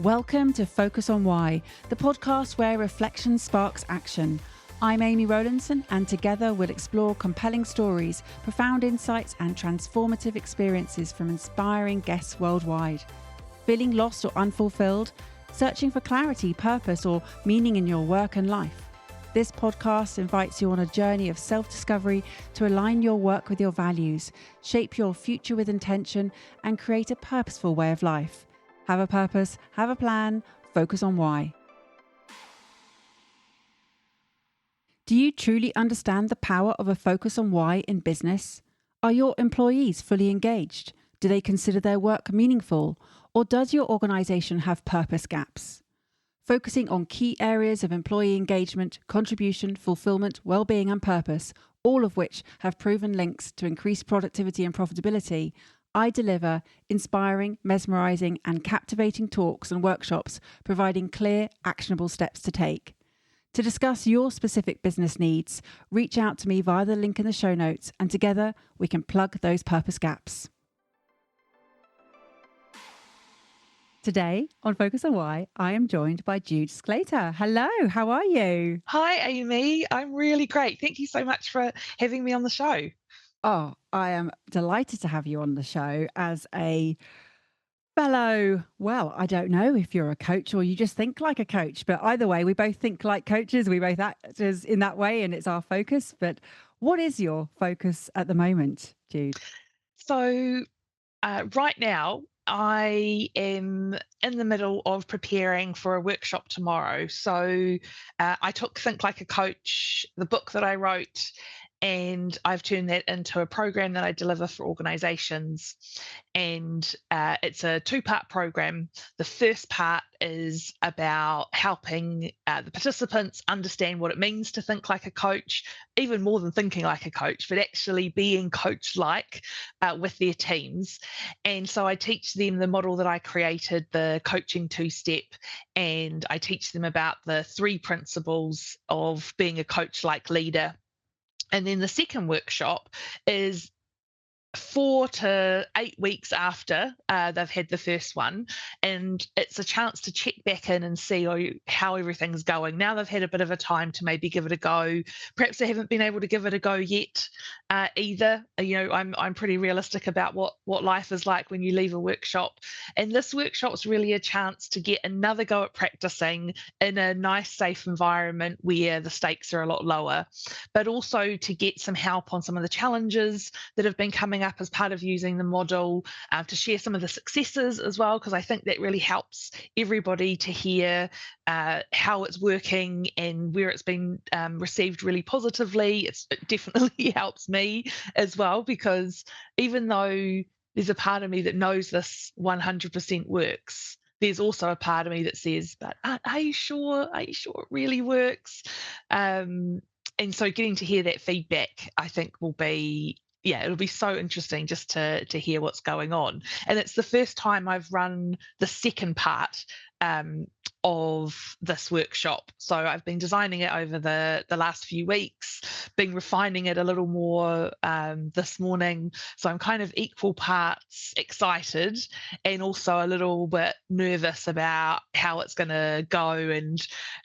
Welcome to Focus on Why, the podcast where reflection sparks action. I'm Amy Rowlandson, and together we'll explore compelling stories, profound insights, and transformative experiences from inspiring guests worldwide. Feeling lost or unfulfilled? Searching for clarity, purpose, or meaning in your work and life? This podcast invites you on a journey of self-discovery to align your work with your values, shape your future with intention, and create a purposeful way of life. Have a purpose, have a plan, focus on why. Do you truly understand the power of a focus on why in business? Are your employees fully engaged? Do they consider their work meaningful? Or does your organisation have purpose gaps? Focusing on key areas of employee engagement, contribution, fulfilment, well-being and purpose, all of which have proven links to increased productivity and profitability, I deliver inspiring, mesmerising and captivating talks and workshops providing clear, actionable steps to take. To discuss your specific business needs, reach out to me via the link in the show notes and together we can plug those purpose gaps. Today on Focus on Why, I am joined by Jude Sclater. Hello, how are you? Hi, Amy. I'm really great. Thank you so much for having me on the show. Oh, I am delighted to have you on the show as a fellow, well, I don't know if you're a coach or you just think like a coach, but either way, we both think like coaches. We both act as in that way and it's our focus. But what is your focus at the moment, Jude? So, right now, I am in the middle of preparing for a workshop tomorrow. So, I took Think Like a Coach, the book that I wrote, and I've turned that into a program that I deliver for organizations. And it's a two-part program. The first part is about helping the participants understand what it means to think like a coach, even more than thinking like a coach, but actually being coach-like with their teams. And so I teach them the model that I created, the coaching two-step, and I teach them about the three principles of being a coach-like leader. And then the second workshop is 4 to 8 weeks after they've had the first one, and it's a chance to check back in and see how everything's going. Now they've had a bit of a time to maybe give it a go. Perhaps they haven't been able to give it a go yet either. I'm pretty realistic about what life is like when you leave a workshop, and this workshop's really a chance to get another go at practicing in a nice, safe environment where the stakes are a lot lower, but also to get some help on some of the challenges that have been coming up as part of using the model, to share some of the successes as well, because I think that really helps everybody to hear how it's working and where it's been received really positively. It definitely helps me as well, because even though there's a part of me that knows this 100% works, there's also a part of me that says, but are you sure? Are you sure it really works? And so getting to hear that feedback, I think it'll be so interesting just to hear what's going on. And it's the first time I've run the second part of this workshop. So I've been designing it over the last few weeks, been refining it a little more this morning. So I'm kind of equal parts excited and also a little bit nervous about how it's going to go. And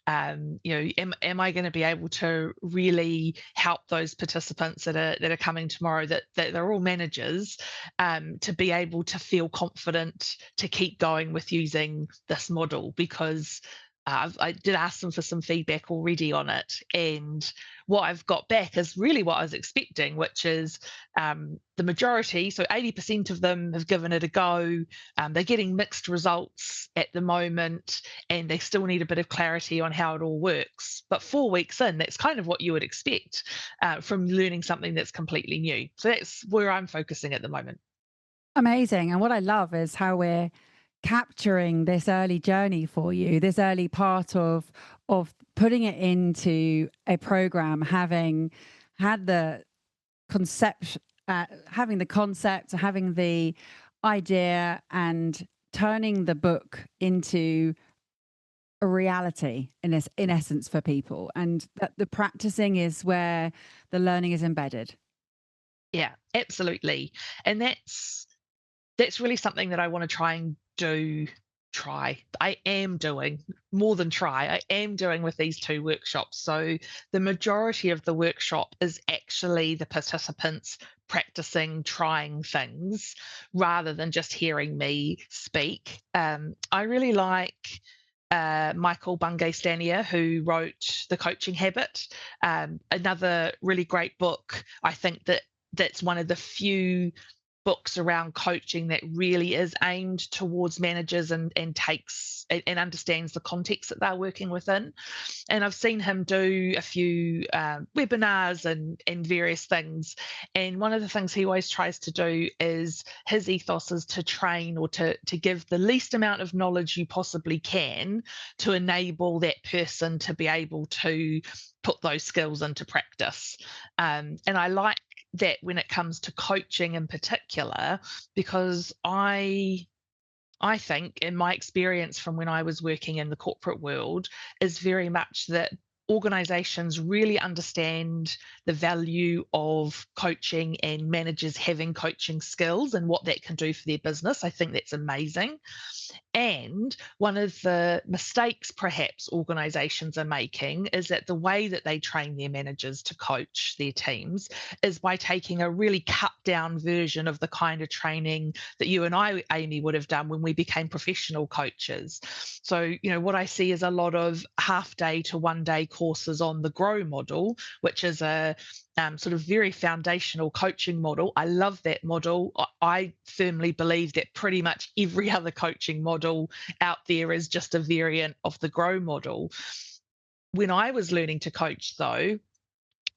am I going to be able to really help those participants that are coming tomorrow, that they're all managers, to be able to feel confident to keep going with using this model? Because I did ask them for some feedback already on it, and what I've got back is really what I was expecting, which is the majority, so 80% of them have given it a go. They're getting mixed results at the moment, and they still need a bit of clarity on how it all works. But 4 weeks in, that's kind of what you would expect from learning something that's completely new. So that's where I'm focusing at the moment. Amazing. And what I love is how we're capturing this early journey for you, this early part of putting it into a program, having had the concept, having the concept, having the idea, and turning the book into a reality in essence for people, and that the practicing is where the learning is embedded. Yeah, absolutely. And that's really something that I want to try and do try. I am doing more than try. I am doing with these two workshops. So the majority of the workshop is actually the participants practicing trying things rather than just hearing me speak. I really like Michael Bungay Stanier, who wrote The Coaching Habit. Another really great book. I think that's one of the few books around coaching that really is aimed towards managers and takes and understands the context that they're working within. And I've seen him do a few webinars and various things. And one of the things he always tries to do is his ethos is to train or to give the least amount of knowledge you possibly can to enable that person to be able to put those skills into practice. And I like that when it comes to coaching in particular, because I think in my experience from when I was working in the corporate world is very much that organizations really understand the value of coaching and managers having coaching skills and what that can do for their business. I think that's amazing. And one of the mistakes perhaps organizations are making is that the way that they train their managers to coach their teams is by taking a really cut down version of the kind of training that you and I, Amy, would have done when we became professional coaches. So, what I see is a lot of half day to 1 day courses on the Grow model, which is a sort of very foundational coaching model. I love that model. I firmly believe that pretty much every other coaching model out there is just a variant of the Grow model. When I was learning to coach, though,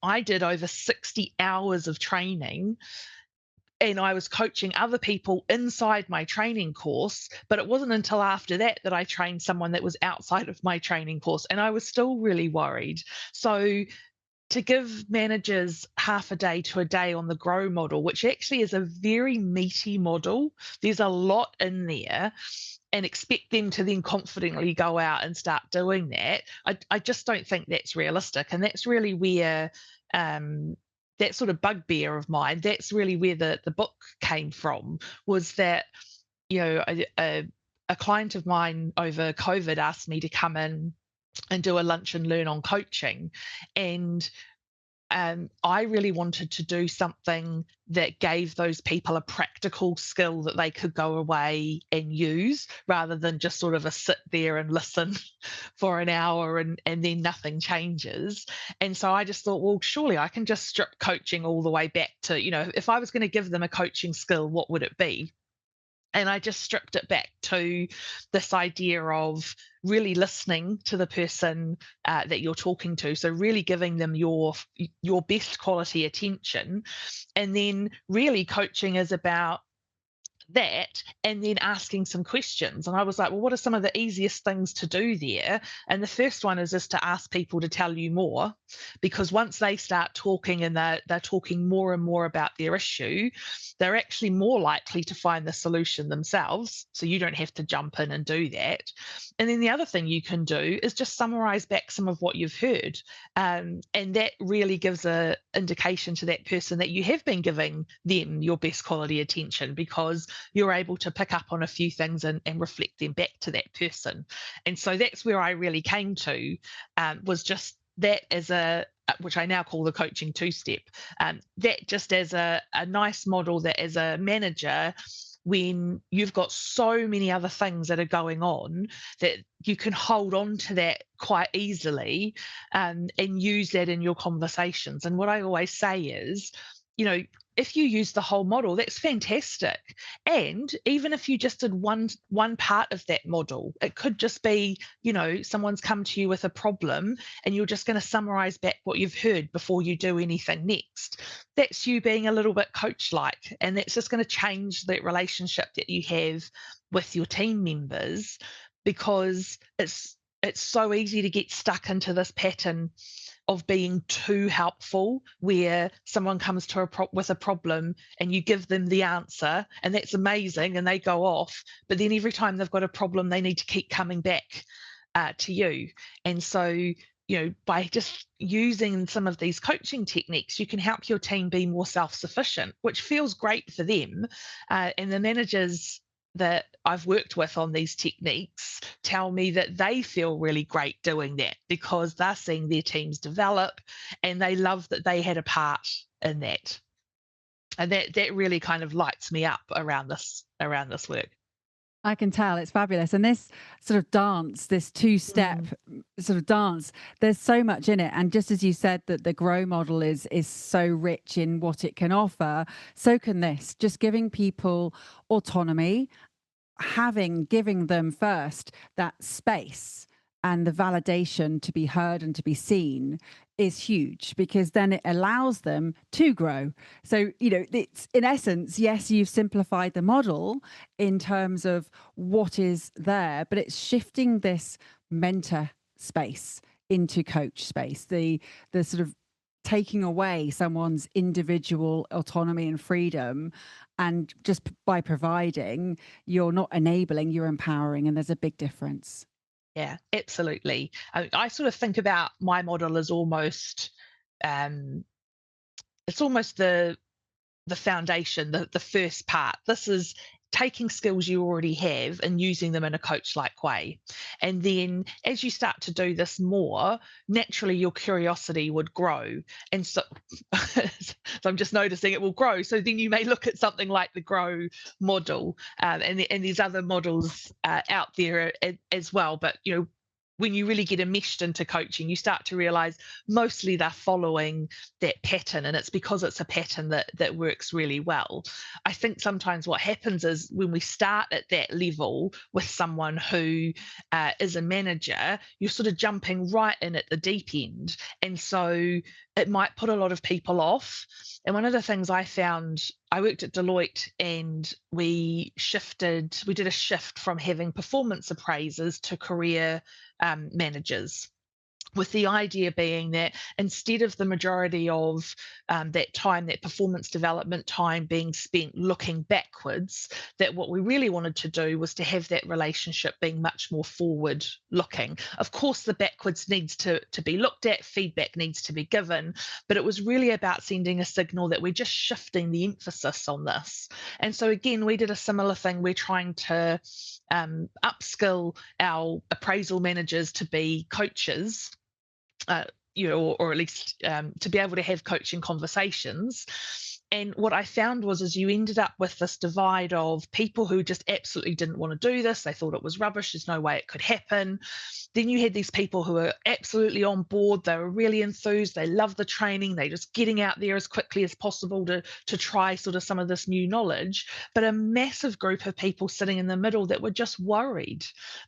I did over 60 hours of training and I was coaching other people inside my training course. But it wasn't until after that that I trained someone that was outside of my training course. And I was still really worried. So to give managers half a day to a day on the Grow model, which actually is a very meaty model, there's a lot in there, and expect them to then confidently go out and start doing that, I just don't think that's realistic. And that's really where that sort of bugbear of mine, that's really where the book came from, was that, a client of mine over COVID asked me to come in and do a lunch and learn on coaching. And I really wanted to do something that gave those people a practical skill that they could go away and use rather than just sort of a sit there and listen for an hour and then nothing changes. And so I just thought, well, surely I can just strip coaching all the way back to, if I was going to give them a coaching skill, what would it be? And I just stripped it back to this idea of really listening to the person that you're talking to. So really giving them your best quality attention. And then really coaching is about that and then asking some questions. And I was like, well, what are some of the easiest things to do there? And the first one is just to ask people to tell you more, because once they start talking and they're talking more and more about their issue, they're actually more likely to find the solution themselves. So you don't have to jump in and do that. And then the other thing you can do is just summarize back some of what you've heard. And that really gives a indication to that person that you have been giving them your best quality attention, because you're able to pick up on a few things and reflect them back to that person. And so that's where I really came to, was just that as which I now call the coaching two-step, that just as a nice model that as a manager, when you've got so many other things that are going on, that you can hold on to that quite easily, and use that in your conversations. And what I always say is, if you use the whole model, that's fantastic. And even if you just did one part of that model, it could just be, someone's come to you with a problem and you're just going to summarize back what you've heard before you do anything next. That's you being a little bit coach-like, and that's just going to change that relationship that you have with your team members, because it's so easy to get stuck into this pattern of being too helpful, where someone comes to with a problem and you give them the answer, and that's amazing, and they go off. But then every time they've got a problem, they need to keep coming back to you. And so, by just using some of these coaching techniques, you can help your team be more self-sufficient, which feels great for them. And the managers that I've worked with on these techniques tell me that they feel really great doing that because they're seeing their teams develop and they love that they had a part in that. And that really kind of lights me up around this work. I can tell it's fabulous. And this sort of dance, this two-step Mm, sort of dance, there's so much in it. And just as you said that the grow model is so rich in what it can offer, so can this. Just giving people autonomy, giving them first that space and the validation to be heard and to be seen is huge, because then it allows them to grow. So, it's in essence, yes, you've simplified the model in terms of what is there, but it's shifting this mentor space into coach space, the sort of taking away someone's individual autonomy and freedom, and just by providing, you're not enabling, you're empowering, and there's a big difference. yeah, absolutely. I sort of think about my model as um, it's almost the foundation, the first part. This is taking skills you already have and using them in a coach-like way. And then as you start to do this more, naturally your curiosity would grow. And so, so I'm just noticing it will grow. So then you may look at something like the grow model, and there's other models out there as well. But when you really get enmeshed into coaching, you start to realize mostly they're following that pattern, and it's because it's a pattern that works really well. I think sometimes what happens is when we start at that level with someone who is a manager, you're sort of jumping right in at the deep end, and so it might put a lot of people off. And one of the things I found, I worked at Deloitte, and we did a shift from having performance appraisers to career managers, with the idea being that instead of the majority of that time, that performance development time being spent looking backwards, that what we really wanted to do was to have that relationship being much more forward looking. Of course, the backwards needs to be looked at, feedback needs to be given, but it was really about sending a signal that we're just shifting the emphasis on this. And so, again, we did a similar thing. We're trying to upskill our appraisal managers to be coaches, uh, or at least to be able to have coaching conversations. And what I found was, is you ended up with this divide of people who just absolutely didn't want to do this. They thought it was rubbish. There's no way it could happen. Then you had these people who were absolutely on board. They were really enthused. They loved the training. They just getting out there as quickly as possible to try sort of some of this new knowledge. But a massive group of people sitting in the middle that were just worried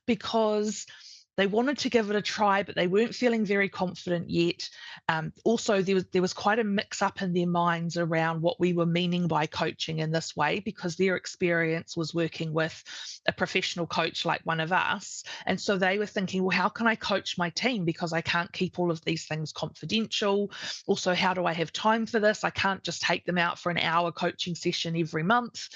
because they wanted to give it a try, but they weren't feeling very confident yet. Also, there was quite a mix up in their minds around what we were meaning by coaching in this way, because their experience was working with a professional coach like one of us. And so they were thinking, well, how can I coach my team? Because I can't keep all of these things confidential. Also, how do I have time for this? I can't just take them out for an hour coaching session every month,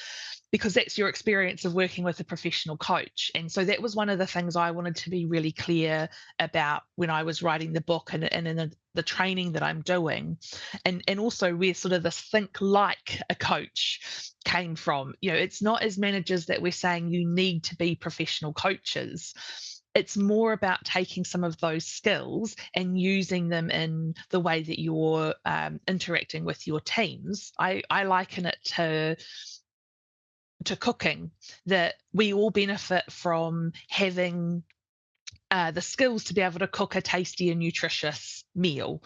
because that's your experience of working with a professional coach. And so that was one of the things I wanted to be really clear about when I was writing the book, and in the training that I'm doing. And also where sort of this think like a coach came from. It's not as managers that we're saying you need to be professional coaches. It's more about taking some of those skills and using them in the way that you're interacting with your teams. I liken it to cooking, that we all benefit from having the skills to be able to cook a tasty and nutritious meal.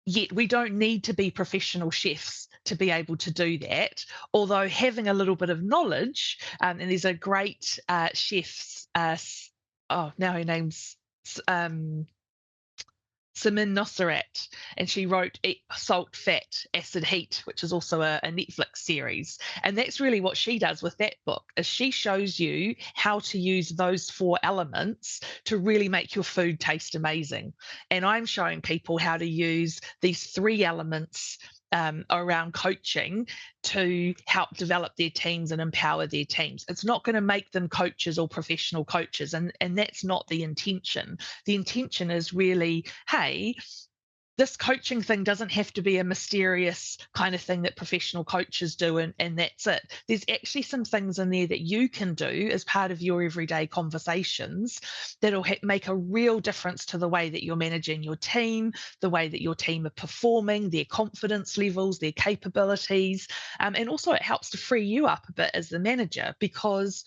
Yet we don't need to be professional chefs to be able to do that. Although having a little bit of knowledge, and there's a great chef, oh, now her name's um, Samin Nosserat, and she wrote Salt, Fat, Acid, Heat, which is also a Netflix series. And that's really what she does with that book, is she shows you how to use those four elements to really make your food taste amazing. And I'm showing people how to use these three elements around coaching to help develop their teams and empower their teams. It's not going to make them coaches or professional coaches, and that's not the intention. The intention is really, hey, this coaching thing doesn't have to be a mysterious kind of thing that professional coaches do, and that's it. There's actually some things in there that you can do as part of your everyday conversations that'll make a real difference to the way that you're managing your team, the way that your team are performing, their confidence levels, their capabilities. And also, it helps to free you up a bit as the manager, because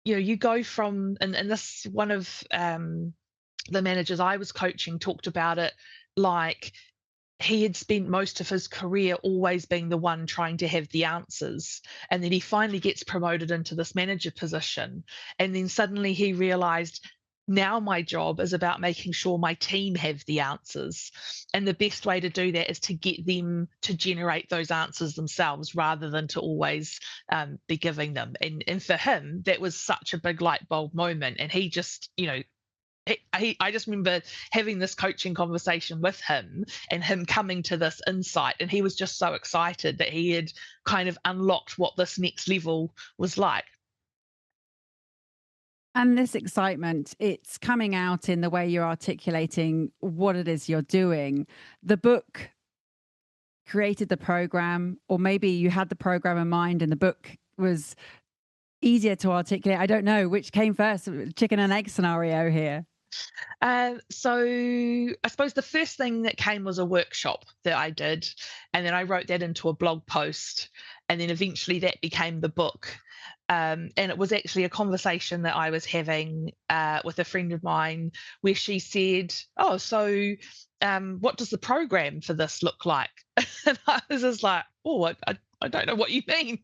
you go from, and this one of the managers I was coaching talked about it like he had spent most of his career always being the one trying to have the answers. And then he finally gets promoted into this manager position. And then suddenly he realized, now my job is about making sure my team have the answers. And the best way to do that is to get them to generate those answers themselves rather than to always be giving them. And for him, that was such a big light bulb moment. And he just, I just remember having this coaching conversation with him and him coming to this insight. And he was just so excited that he had kind of unlocked what this next level was like. And this excitement, it's coming out in the way you're articulating what it is you're doing. The book created the program, or maybe you had the program in mind and the book was easier to articulate. I don't know which came first, chicken and egg scenario here. So I suppose the first thing that came was a workshop that I did, and then I wrote that into a blog post, and then eventually that became the book. And it was actually a conversation that I was having with a friend of mine, where she said, "Oh, so what does the program for this look like?" And I was just like, "Oh, I don't know what you mean."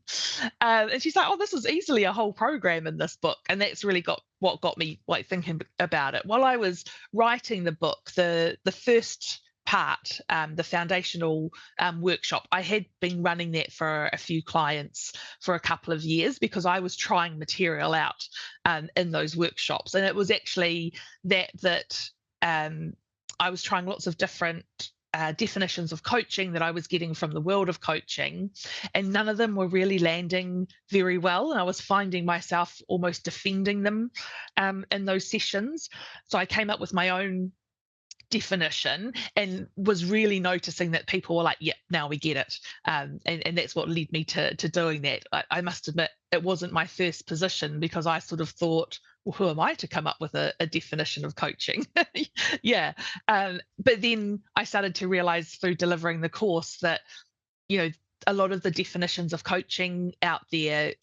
And she's like, "Oh, this is easily a whole program in this book." And that's really got me like thinking about it. While I was writing the book, the first part, the foundational workshop, I had been running that for a few clients for a couple of years, because I was trying material out in those workshops. And it was actually that I was trying lots of different definitions of coaching that I was getting from the world of coaching, and none of them were really landing very well. And I was finding myself almost defending them in those sessions. So I came up with my own definition and was really noticing that people were like, "Yeah, now we get it." And that's what led me to doing that. I must admit, it wasn't my first position, because I sort of thought, well, who am I to come up with a definition of coaching? Yeah. But then I started to realize through delivering the course that, you know, a lot of the definitions of coaching out there,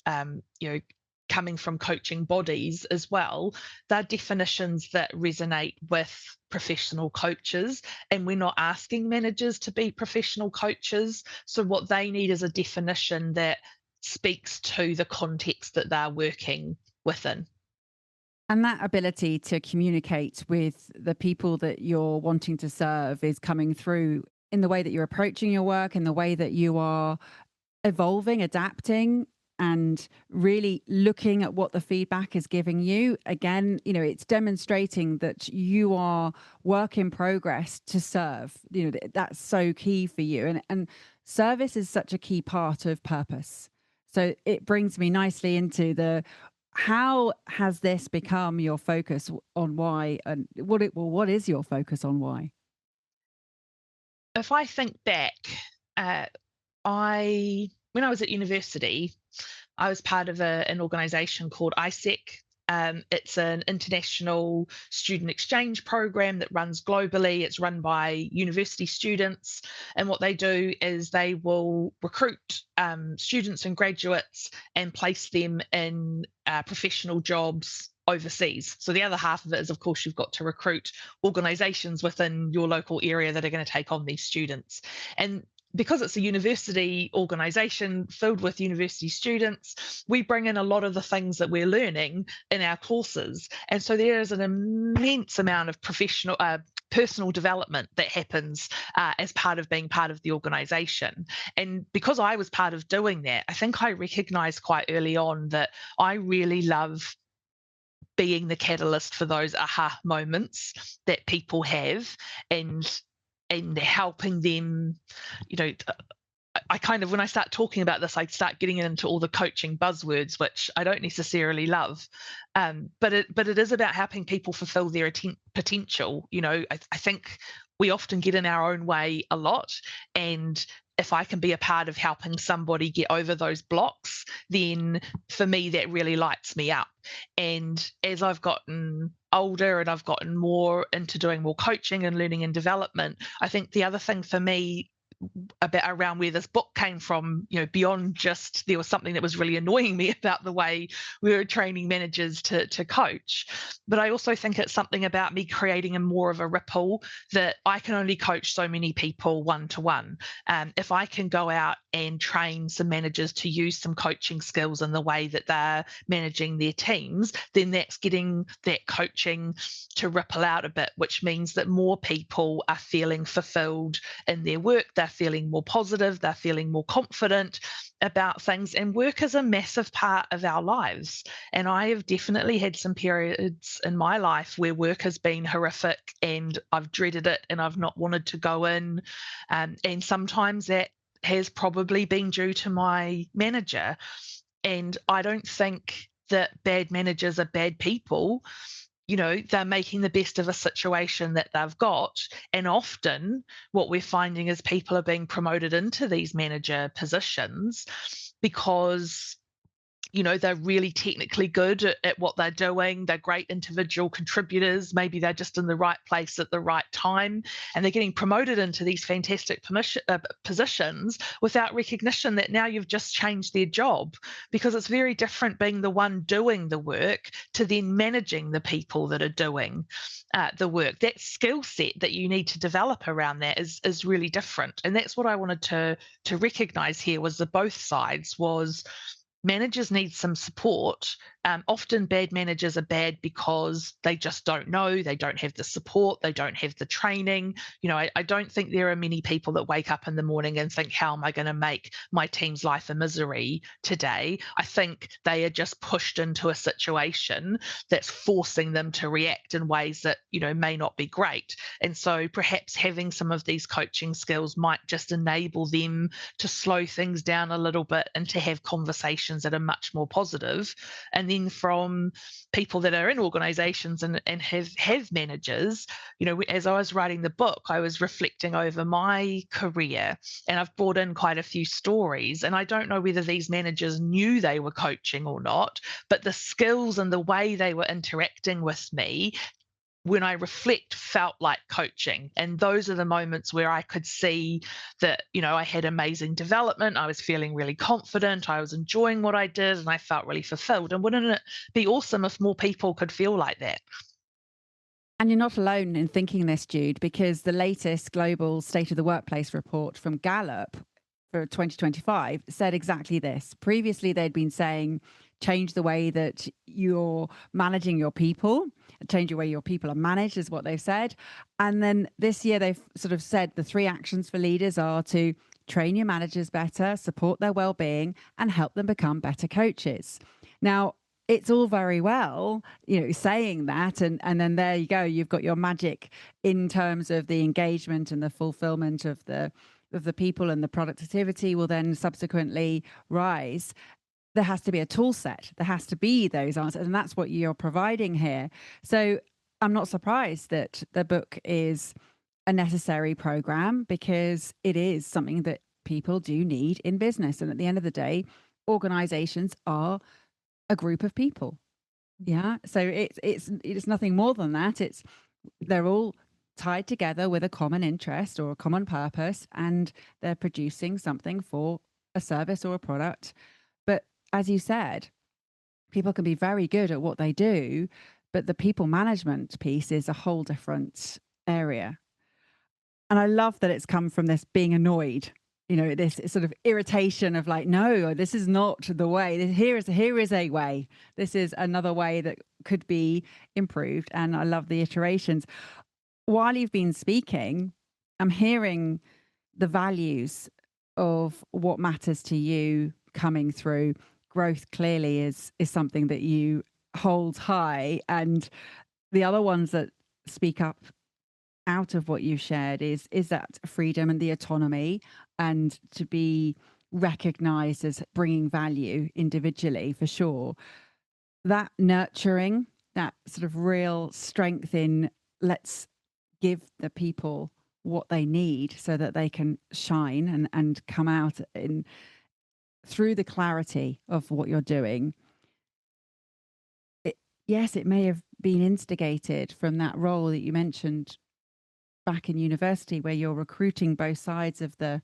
coming from coaching bodies as well, they're definitions that resonate with professional coaches. And we're not asking managers to be professional coaches. So what they need is a definition that speaks to the context that they're working within. And that ability to communicate with the people that you're wanting to serve is coming through in the way that you're approaching your work, in the way that you are evolving, adapting, and really looking at what the feedback is giving you. Again, it's demonstrating that you are work in progress to serve. That's so key for you. And service is such a key part of purpose. So it brings me nicely into how has this become your focus on why, and what is your focus on why? If I think back, uh, I when I was at university, I was part of an organisation called ISEC. It's an international student exchange program that runs globally. It's run by university students, and what they do is they will recruit students and graduates and place them in professional jobs overseas. So the other half of it is, of course, you've got to recruit organisations within your local area that are going to take on these students. And because it's a university organisation filled with university students, we bring in a lot of the things that we're learning in our courses. And so there is an immense amount of personal development that happens as part of being part of the organisation. And because I was part of doing that, I think I recognised quite early on that I really love being the catalyst for those aha moments that people have, and helping them, you know, I kind of, when I start talking about this, I start getting into all the coaching buzzwords, which I don't necessarily love. But it is about helping people fulfill their potential. I think we often get in our own way a lot. And if I can be a part of helping somebody get over those blocks, then for me, that really lights me up. And as I've gotten older and I've gotten more into doing more coaching and learning and development, I think the other thing for me about around where this book came from, beyond just there was something that was really annoying me about the way we were training managers to coach. But I also think it's something about me creating a more of a ripple that I can only coach so many people one to one. If I can go out and train some managers to use some coaching skills in the way that they're managing their teams, then that's getting that coaching to ripple out a bit, which means that more people are feeling fulfilled in their work. They're feeling more positive, they're feeling more confident about things. And work is a massive part of our lives. And I have definitely had some periods in my life where work has been horrific and I've dreaded it and I've not wanted to go in. And sometimes that has probably been due to my manager. And I don't think that bad managers are bad people. They're making the best of a situation that they've got. And often what we're finding is people are being promoted into these manager positions because they're really technically good at what they're doing. They're great individual contributors. Maybe they're just in the right place at the right time. And they're getting promoted into these fantastic positions without recognition that now you've just changed their job, because it's very different being the one doing the work to then managing the people that are doing the work. That skill set that you need to develop around that is really different. And that's what I wanted to recognize here, was the both sides was managers need some support. Often bad managers are bad because they just don't know, they don't have the support, they don't have the training. I don't think there are many people that wake up in the morning and think, how am I going to make my team's life a misery today? I think they are just pushed into a situation that's forcing them to react in ways that, may not be great. And so perhaps having some of these coaching skills might just enable them to slow things down a little bit and to have conversations that are much more positive. And then from people that are in organizations and have managers, as I was writing the book, I was reflecting over my career, and I've brought in quite a few stories. And I don't know whether these managers knew they were coaching or not, but the skills and the way they were interacting with me, when I reflect, felt like coaching. And those are the moments where I could see that, I had amazing development. I was feeling really confident. I was enjoying what I did and I felt really fulfilled. And wouldn't it be awesome if more people could feel like that? And you're not alone in thinking this, Jude, because the latest global state of the workplace report from Gallup for 2025 said exactly this. Previously, they'd been saying, change the way that you're managing your people, change the way your people are managed, is what they've said. And then this year, they've sort of said the three actions for leaders are to train your managers better, support their well-being, and help them become better coaches. Now, it's all very well, saying that, and then there you go, you've got your magic in terms of the engagement and the fulfillment of the people, and the productivity will then subsequently rise. There has to be a tool set. There has to be those answers, and that's what you're providing here. So I'm not surprised that the book is a necessary program, because it is something that people do need in business. And at the end of the day, organizations are a group of people. Yeah. So it's nothing more than that. They're all tied together with a common interest or a common purpose, and they're producing something for a service or a product. But as you said, people can be very good at what they do, but the people management piece is a whole different area. And I love that it's come from this being annoyed, this sort of irritation of like, no, this is not the way. Here is a way. This is another way that could be improved. And I love the iterations. While you've been speaking, I'm hearing the values of what matters to you coming through. Growth clearly is something that you hold high. And the other ones that speak up out of what you've shared is that freedom and the autonomy, and to be recognized as bringing value individually, for sure. That nurturing, that sort of real strength in, let's give the people what they need so that they can shine and come out in through the clarity of what you're doing. It, yes, it may have been instigated from that role that you mentioned back in university where you're recruiting both sides of the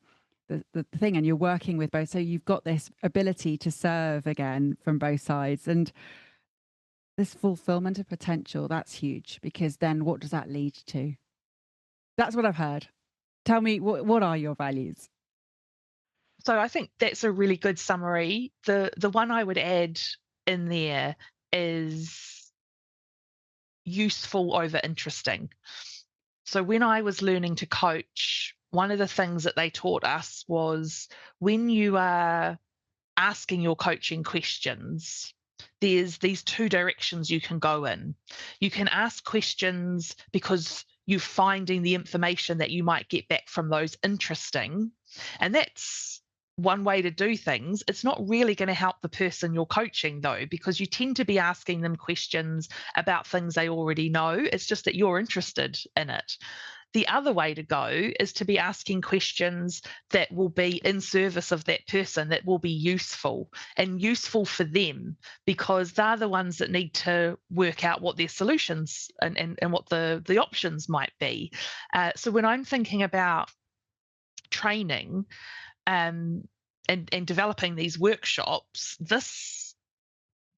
thing and you're working with both. So you've got this ability to serve again from both sides. And this fulfillment of potential, that's huge because then what does that lead to? That's what I've heard. Tell me, what are your values? So I think that's a really good summary. The one I would add in there is useful over interesting. So when I was learning to coach, one of the things that they taught us was when you are asking your coaching questions, there's these two directions you can go in. You can ask questions because you're finding the information that you might get back from those interesting. And that's one way to do things. It's not really going to help the person you're coaching, though, because you tend to be asking them questions about things they already know. It's just that you're interested in it. The other way to go is to be asking questions that will be in service of that person, that will be useful and useful for them, because they're the ones that need to work out what their solutions and what the options might be. So when I'm thinking about training and developing these workshops,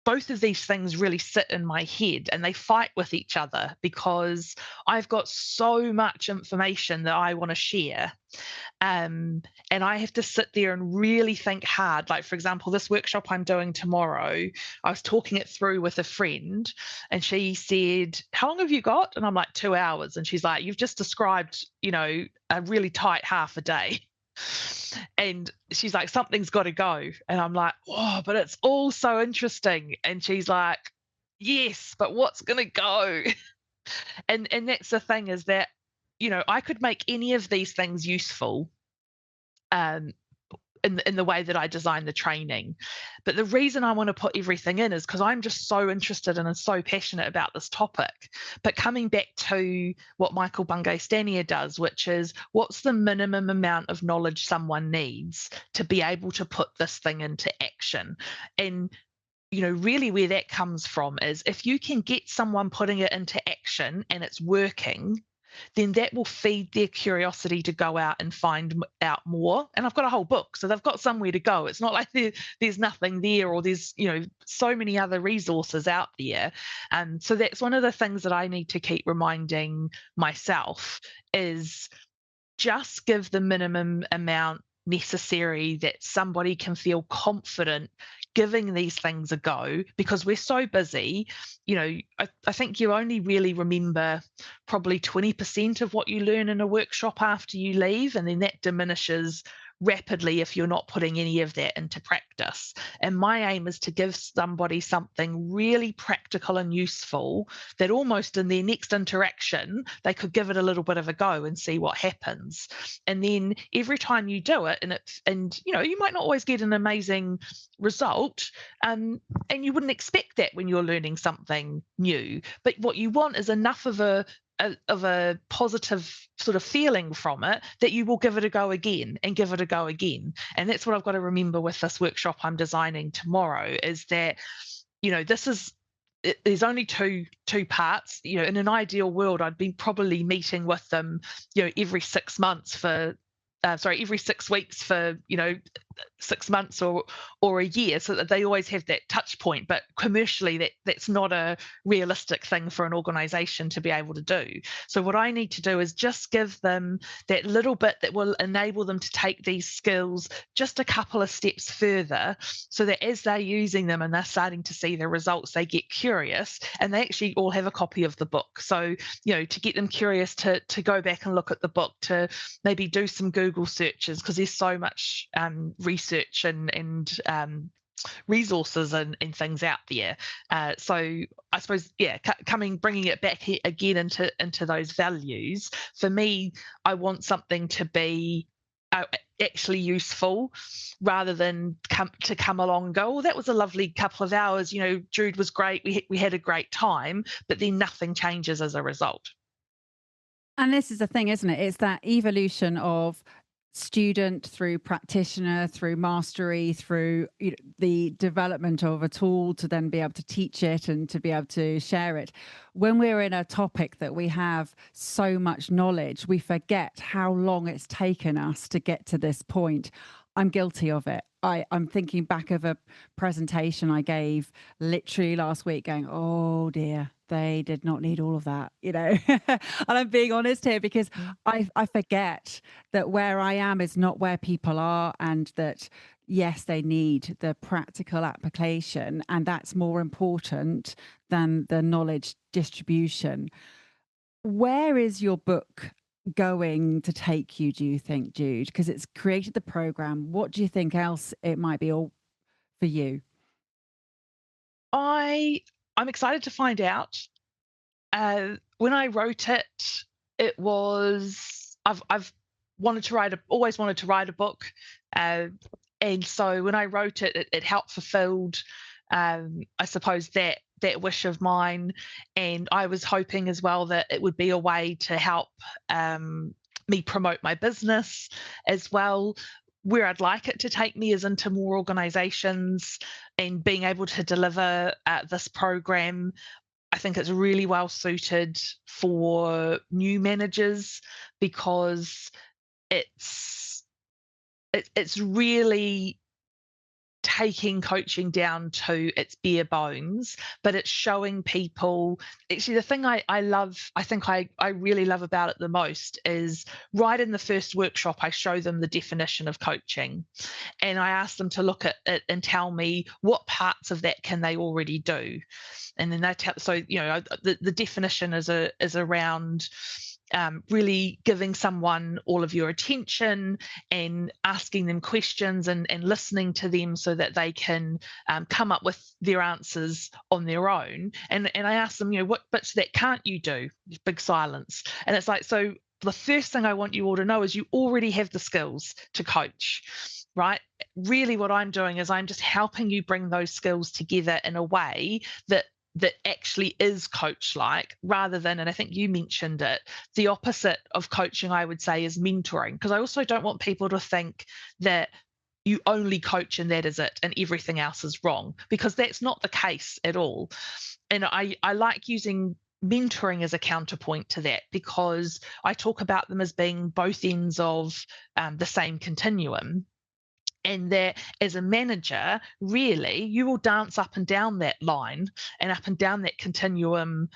both of these things really sit in my head and they fight with each other because I've got so much information that I want to share. And I have to sit there and really think hard. Like, for example, this workshop I'm doing tomorrow, I was talking it through with a friend and she said, "How long have you got?" And I'm like, 2 hours. And she's like, "You've just described, a really tight half a day." And she's like, "Something's got to go." And I'm like, "Oh, but it's all so interesting." And she's like, "Yes, but what's going to go?" And that's the thing, is that, I could make any of these things useful um, in the way that I design the training. But the reason I want to put everything in is because I'm just so interested and so passionate about this topic. But coming back to what Michael Bungay Stanier does, which is what's the minimum amount of knowledge someone needs to be able to put this thing into action? And really where that comes from is if you can get someone putting it into action and it's working, then that will feed their curiosity to go out and find out more. And I've got a whole book, so they've got somewhere to go. It's not like there's nothing there, or there's so many other resources out there. And so that's one of the things that I need to keep reminding myself is just give the minimum amount necessary that somebody can feel confident giving these things a go, because we're so busy. I think you only really remember probably 20% of what you learn in a workshop after you leave, and then that diminishes rapidly if you're not putting any of that into practice. And my aim is to give somebody something really practical and useful that almost in their next interaction, they could give it a little bit of a go and see what happens. And then every time you do it, and you might not always get an amazing result, and you wouldn't expect that when you're learning something new. But what you want is enough of a positive sort of feeling from it that you will give it a go again and give it a go again. And that's what I've got to remember with this workshop I'm designing tomorrow, is that there's only two parts. In an ideal world, I'd be probably meeting with them every 6 months for every 6 weeks for 6 months or a year, so that they always have that touch point. But commercially, that's not a realistic thing for an organization to be able to do. So what I need to do is just give them that little bit that will enable them to take these skills just a couple of steps further, so that as they're using them and they're starting to see the results, they get curious, and they actually all have a copy of the book. So to get them curious, to go back and look at the book, to maybe do some Google searches, because there's so much research and resources and things out there. So I suppose, bringing it back again into those values. For me, I want something to be actually useful, rather than come along and go, "Oh, that was a lovely couple of hours. Jude was great. We had a great time," but then nothing changes as a result. And this is the thing, isn't it? It's that evolution of student through practitioner, through mastery, through the development of a tool to then be able to teach it and to be able to share it. When we're in a topic that we have so much knowledge, we forget how long it's taken us to get to this point. I'm guilty of it. I'm thinking back of a presentation I gave literally last week, going, oh dear, they did not need all of that, and I'm being honest here because Mm. I forget that where I am is not where people are, and that yes, they need the practical application, and that's more important than the knowledge distribution. Where is your book going to take you, do you think, Jude? Because it's created the program. What do you think else it might be all for you? I'm excited to find out. When I wrote it, it was I've wanted to always wanted to write a book, uh, and so when I wrote it, it helped fulfilled, I suppose that wish of mine, and I was hoping as well that it would be a way to help me promote my business as well. Where I'd like it to take me is into more organizations and being able to deliver this program. I think it's really well suited for new managers because it's it's really taking coaching down to its bare bones, but it's showing people. Actually, the thing I love, I think I really love about it the most is right in the first workshop, I show them the definition of coaching, and I ask them to look at it and tell me what parts of that can they already do. And then they tell, so the definition is around really giving someone all of your attention and asking them questions and listening to them so that they can come up with their answers on their own. And I ask them, what bits of that can't you do? Big silence. And it's like, so the first thing I want you all to know is you already have the skills to coach, right? Really, what I'm doing is I'm just helping you bring those skills together in a way that actually is coach like, rather than, and I think you mentioned it, the opposite of coaching, I would say, is mentoring. Because I also don't want people to think that you only coach and that is it and everything else is wrong, because that's not the case at all. And I like using mentoring as a counterpoint to that, because I talk about them as being both ends of the same continuum, and that as a manager, really, you will dance up and down that line and up and down that continuum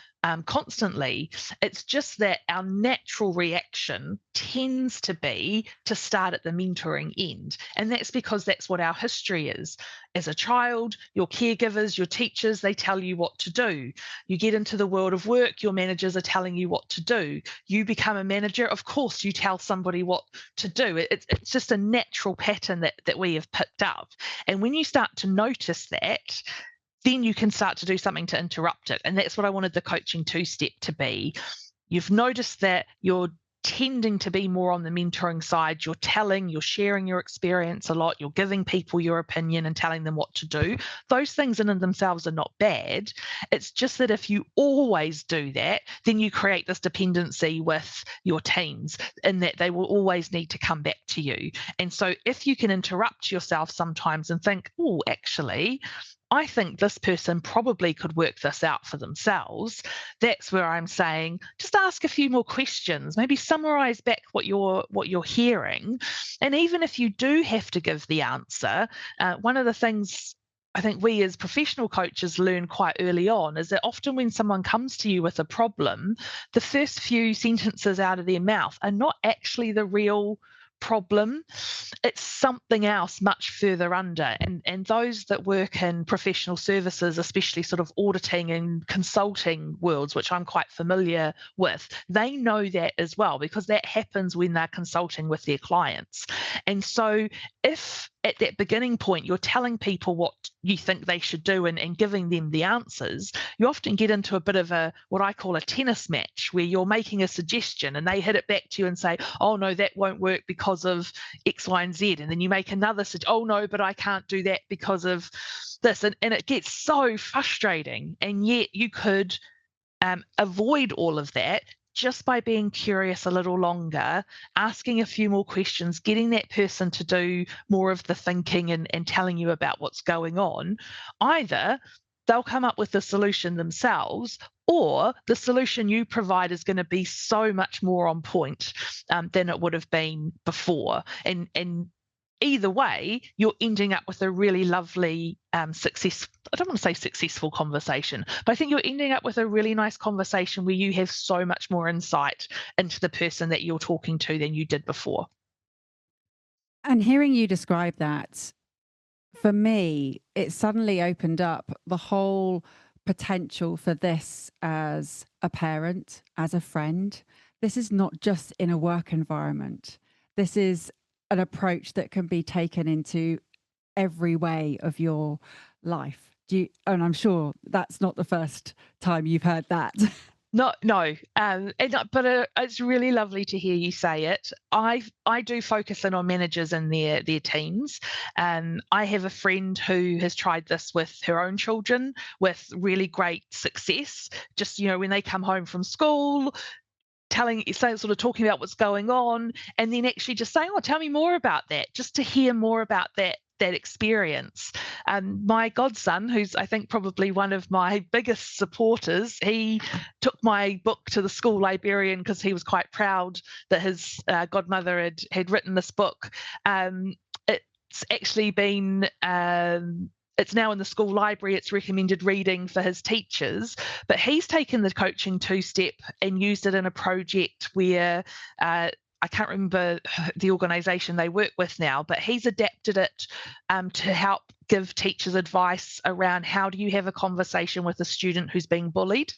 constantly. It's just that our natural reaction tends to be to start at the mentoring end. And that's because that's what our history is. As a child, your caregivers, your teachers, they tell you what to do. You get into the world of work, your managers are telling you what to do. You become a manager, of course, you tell somebody what to do. It's just a natural pattern that we have picked up. And when you start to notice that, then you can start to do something to interrupt it. And that's what I wanted the coaching two-step to be. You've noticed that you're tending to be more on the mentoring side. You're sharing your experience a lot. You're giving people your opinion and telling them what to do. Those things in and themselves are not bad. It's just that if you always do that, then you create this dependency with your teams, in that they will always need to come back to you. And so if you can interrupt yourself sometimes and think, oh, actually, I think this person probably could work this out for themselves. That's where I'm saying, just ask a few more questions, maybe summarize back what you're hearing. And even if you do have to give the answer, one of the things I think we as professional coaches learn quite early on is that often when someone comes to you with a problem, the first few sentences out of their mouth are not actually the real problem. It's something else much further under. And those that work in professional services, especially sort of auditing and consulting worlds, which I'm quite familiar with, they know that as well, because that happens when they're consulting with their clients. And so if at that beginning point you're telling people what you think they should do and giving them the answers, you often get into a bit of a what I call a tennis match, where you're making a suggestion and they hit it back to you and say, oh no, that won't work because of X, Y, and Z. And then you make another oh no, but I can't do that because of this. And it gets so frustrating. And yet you could avoid all of that just by being curious a little longer, asking a few more questions, getting that person to do more of the thinking and telling you about what's going on, either they'll come up with the solution themselves, or the solution you provide is going to be so much more on point than it would have been before. And either way, you're ending up with a really lovely success. I don't want to say successful conversation, but I think you're ending up with a really nice conversation where you have so much more insight into the person that you're talking to than you did before. And hearing you describe that, for me, it suddenly opened up the whole potential for this as a parent, as a friend. This is not just in a work environment. This is an approach that can be taken into every way of your life. And I'm sure that's not the first time you've heard that. No, but it's really lovely to hear you say it. I do focus in on managers and their teams. I have a friend who has tried this with her own children with really great success. Just when they come home from school, sort of talking about what's going on, and then actually just saying, "Oh, tell me more about that," just to hear more about that experience. My godson, who's I think probably one of my biggest supporters, he took my book to the school librarian because he was quite proud that his godmother had written this book. It's actually been it's now in the school library. It's recommended reading for his teachers, but he's taken the coaching two-step and used it in a project where I can't remember the organisation they work with now, but he's adapted it to help give teachers advice around how do you have a conversation with a student who's being bullied.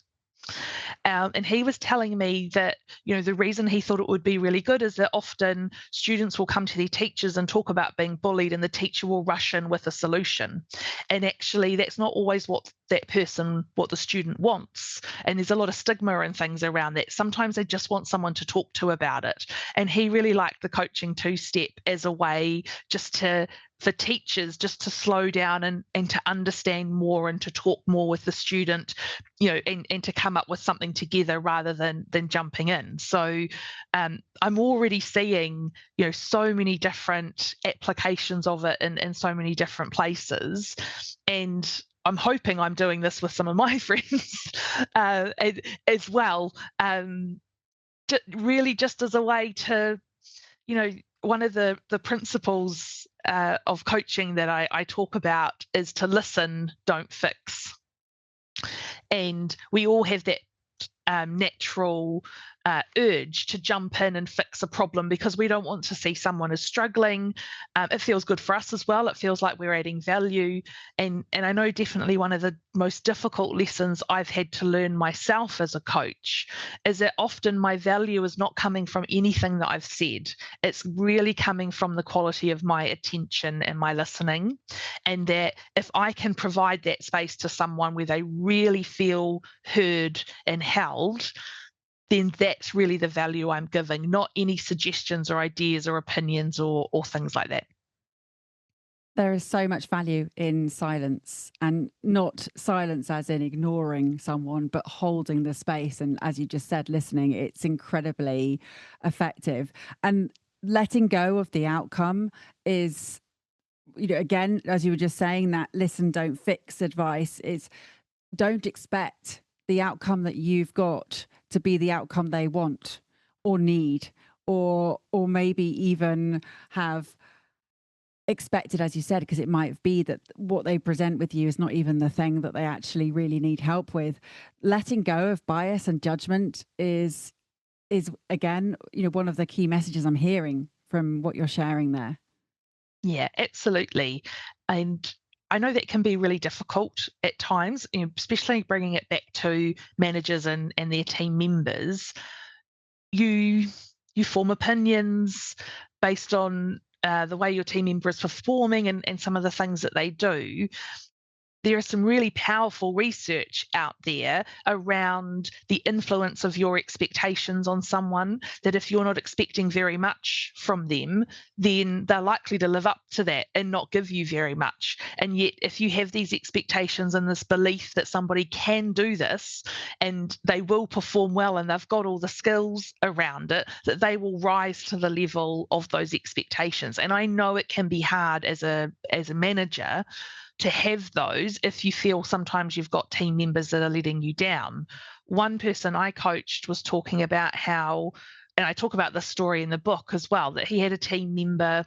And he was telling me that, the reason he thought it would be really good is that often students will come to their teachers and talk about being bullied, and the teacher will rush in with a solution. And actually, that's not always what the student wants. And there's a lot of stigma and things around that. Sometimes they just want someone to talk to about it. And he really liked the coaching two-step as a way for teachers just to slow down and to understand more and to talk more with the student, and to come up with something together rather than jumping in. So I'm already seeing, so many different applications of it in so many different places. And I'm hoping I'm doing this with some of my friends as well. Really just as a way to, one of the principles of coaching that I talk about is to listen, don't fix. And we all have that natural urge to jump in and fix a problem because we don't want to see someone as struggling. It feels good for us as well. It feels like we're adding value. And I know definitely one of the most difficult lessons I've had to learn myself as a coach is that often my value is not coming from anything that I've said. It's really coming from the quality of my attention and my listening. And that if I can provide that space to someone where they really feel heard and held, then that's really the value I'm giving, not any suggestions or ideas or opinions or things like that. There is so much value in silence, and not silence as in ignoring someone, but holding the space. And as you just said, listening, it's incredibly effective. And letting go of the outcome is, again, as you were just saying, that listen, don't fix advice is don't expect the outcome that you've got to be the outcome they want or need, or maybe even have expected, as you said, because it might be that what they present with you is not even the thing that they actually really need help with. Letting go of bias and judgment is again, one of the key messages I'm hearing from what you're sharing there. Yeah, absolutely. And I know that can be really difficult at times, especially bringing it back to managers and their team members. You form opinions based on the way your team member is performing and some of the things that they do. there is some really powerful research out there around the influence of your expectations on someone, that if you're not expecting very much from them, then they're likely to live up to that and not give you very much. And yet, if you have these expectations and this belief that somebody can do this and they will perform well and they've got all the skills around it, that they will rise to the level of those expectations. And I know it can be hard as a manager to have those if you feel sometimes you've got team members that are letting you down. One person I coached was talking about how, and I talk about this story in the book as well, that he had a team member,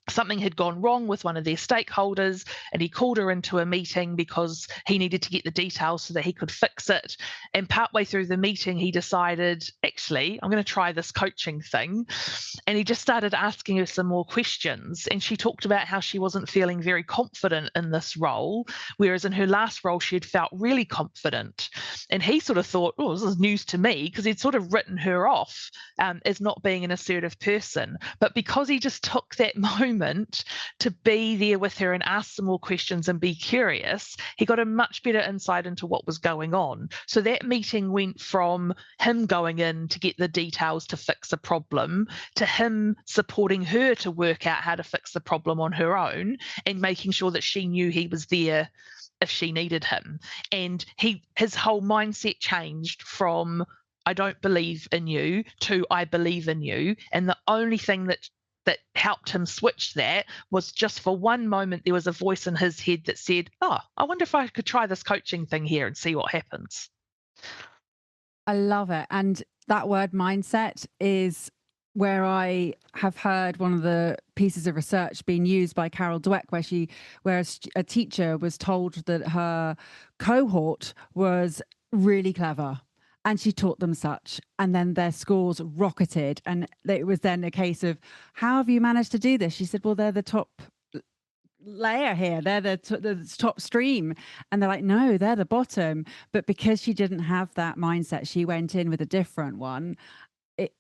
something had gone wrong with one of their stakeholders, and he called her into a meeting because he needed to get the details so that he could fix it. And partway through the meeting, he decided, actually, I'm going to try this coaching thing. And he just started asking her some more questions. And she talked about how she wasn't feeling very confident in this role, whereas in her last role, she had felt really confident. And he sort of thought, oh, this is news to me, because he'd sort of written her off as not being an assertive person. But because he just took that moment to be there with her and ask some more questions and be curious, he got a much better insight into what was going on. So that meeting went from him going in to get the details to fix a problem to him supporting her to work out how to fix the problem on her own and making sure that she knew he was there if she needed him. And his whole mindset changed from I don't believe in you to I believe in you. And the only thing that helped him switch that was just for one moment, there was a voice in his head that said, oh, I wonder if I could try this coaching thing here and see what happens. I love it. And that word mindset is where I have heard one of the pieces of research being used by Carol Dweck, where a teacher was told that her cohort was really clever and she taught them such, and then their scores rocketed, and it was then a case of, how have you managed to do this? She said, well, they're the top layer here, they're the top stream, and they're like, no, they're the bottom. But because she didn't have that mindset, she went in with a different one.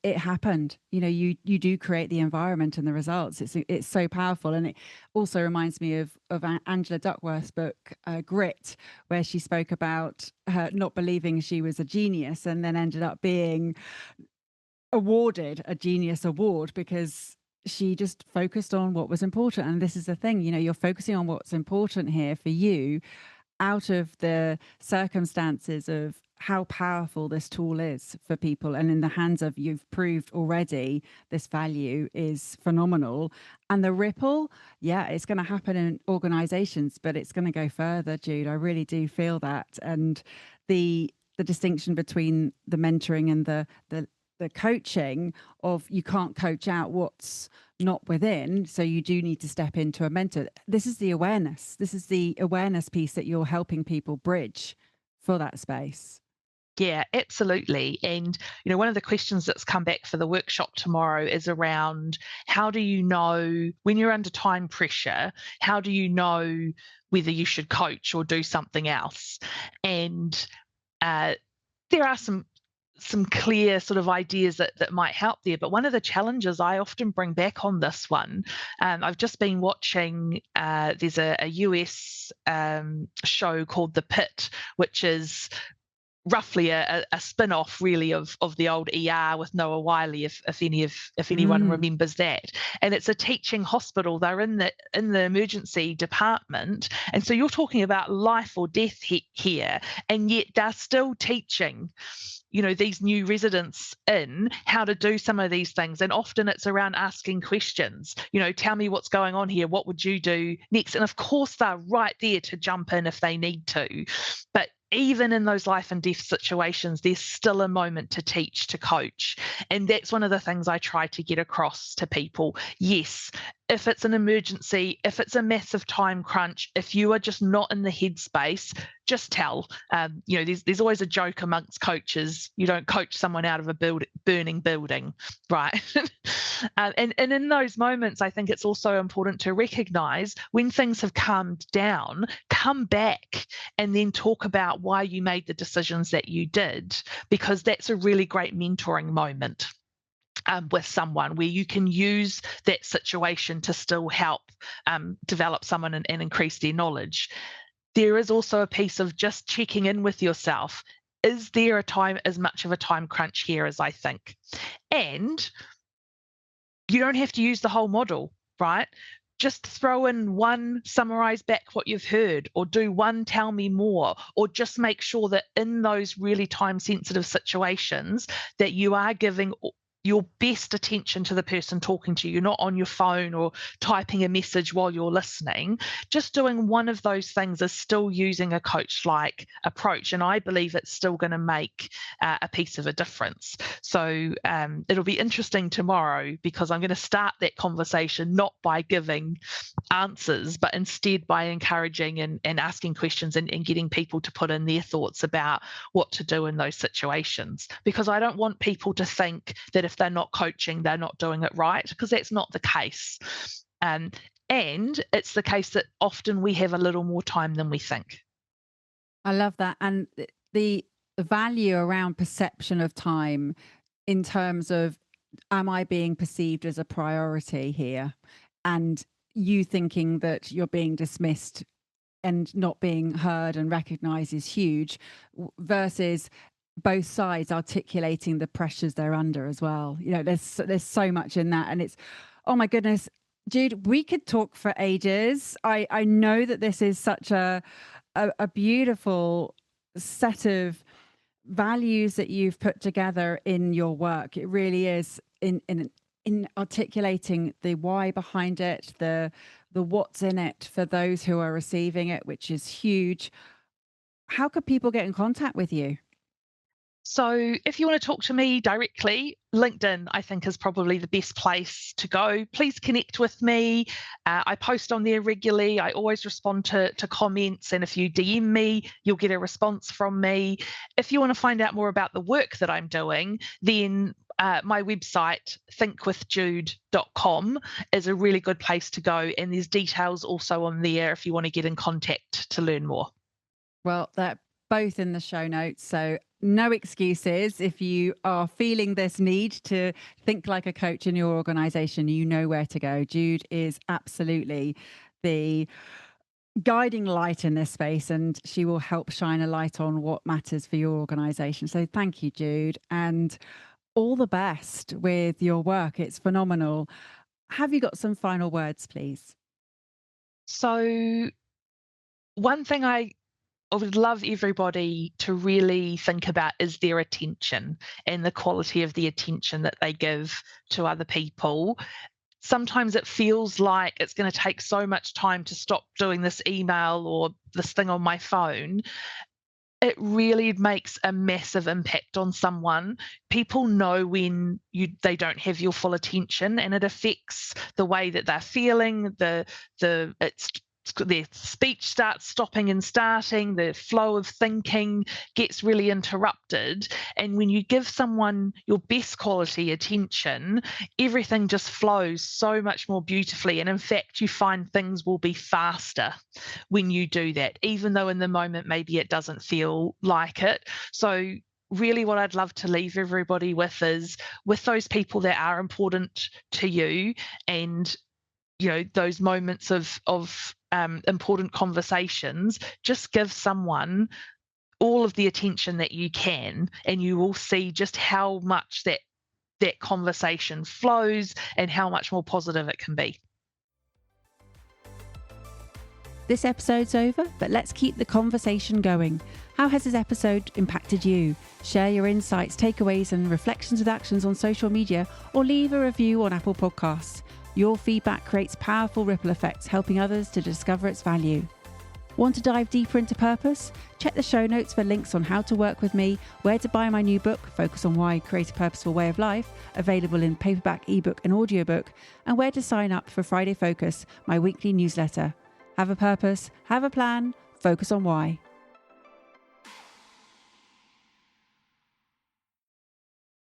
It happened. You do create the environment and the results. It's so powerful. And it also reminds me of Angela Duckworth's book, Grit, where she spoke about her not believing she was a genius and then ended up being awarded a genius award because she just focused on what was important. And this is the thing, you're focusing on what's important here for you, out of the circumstances of how powerful this tool is for people, and in the hands of, you've proved already this value is phenomenal. And the ripple, yeah, it's going to happen in organizations, but it's going to go further, Jude. I really do feel that. And the distinction between the mentoring and the coaching of, you can't coach out what's not within, so you do need to step into a mentor. This is the awareness piece that you're helping people bridge for that space. Yeah, absolutely. And, one of the questions that's come back for the workshop tomorrow is around, how do you know when you're under time pressure, how do you know whether you should coach or do something else? And there are some clear sort of ideas that might help there. But one of the challenges I often bring back on this one, I've just been watching, there's a US show called The Pit, which is roughly a spin-off really of the old ER with Noah Wiley, if anyone remembers that. And it's a teaching hospital. They're in the emergency department, and so you're talking about life or death here, and yet they're still teaching these new residents in how to do some of these things. And often it's around asking questions, tell me what's going on here, what would you do next? And of course they're right there to jump in if they need to, but even in those life and death situations, there's still a moment to teach, to coach. And that's one of the things I try to get across to people. Yes, if it's an emergency, if it's a massive time crunch, if you are just not in the headspace, just tell. There's always a joke amongst coaches. You don't coach someone out of a burning building, right? And in those moments, I think it's also important to recognize when things have calmed down, come back and then talk about why you made the decisions that you did, because that's a really great mentoring moment. With someone where you can use that situation to still help develop someone and increase their knowledge. there is also a piece of just checking in with yourself. Is there as much of a time crunch here as I think? And you don't have to use the whole model, right? Just throw in one, summarize back what you've heard, or do one, tell me more, or just make sure that in those really time sensitive situations that you are giving your best attention to the person talking to you, not on your phone or typing a message while you're listening. Just doing one of those things is still using a coach-like approach, and I believe it's still going to make a piece of a difference. So it'll be interesting tomorrow, because I'm going to start that conversation not by giving answers, but instead by encouraging and asking questions and getting people to put in their thoughts about what to do in those situations. Because I don't want people to think that if they're not coaching, they're not doing it right, because that's not the case. And it's the case that often we have a little more time than we think. I love that. And the value around perception of time in terms of, am I being perceived as a priority here? And you thinking that you're being dismissed and not being heard and recognized is huge, versus both sides articulating the pressures they're under as well. You know, there's so much in that. And it's, oh my goodness, Jude, we could talk for ages. I know that this is such a beautiful set of values that you've put together in your work. It really is in articulating the why behind it, the what's in it for those who are receiving it, which is huge. How could people get in contact with you? So if you want to talk to me directly, LinkedIn, I think, is probably the best place to go. Please connect with me. I post on there regularly. I always respond to comments. And if you DM me, you'll get a response from me. If you want to find out more about the work that I'm doing, then my website, thinkwithjude.com, is a really good place to go. And there's details also on there if you want to get in contact to learn more. Well, they're both in the show notes. So no excuses. If you are feeling this need to think like a coach in your organization, you know where to go. Jude is absolutely the guiding light in this space, and she will help shine a light on what matters for your organization. So thank you, Jude, and all the best with your work. It's phenomenal. Have you got some final words, please? So one thing I would love everybody to really think about is their attention and the quality of the attention that they give to other people. Sometimes it feels like it's going to take so much time to stop doing this email or this thing on my phone. It really makes a massive impact on someone. People know when they don't have your full attention, and it affects the way that they're feeling. Their speech starts stopping and starting, the flow of thinking gets really interrupted. And when you give someone your best quality attention, everything just flows so much more beautifully. And in fact, you find things will be faster when you do that, even though in the moment maybe it doesn't feel like it. So really what I'd love to leave everybody with is, with those people that are important to you, and those moments of important conversations, just give someone all of the attention that you can, and you will see just how much that conversation flows and how much more positive it can be. This episode's over, but let's keep the conversation going. How has this episode impacted you? Share your insights, takeaways, and reflections with actions on social media, or leave a review on Apple Podcasts. Your feedback creates powerful ripple effects, helping others to discover its value. Want to dive deeper into purpose? Check the show notes for links on how to work with me, where to buy my new book, Focus on Why, Create a Purposeful Way of Life, available in paperback, ebook, and audiobook, and where to sign up for Friday Focus, my weekly newsletter. Have a purpose, have a plan, focus on why.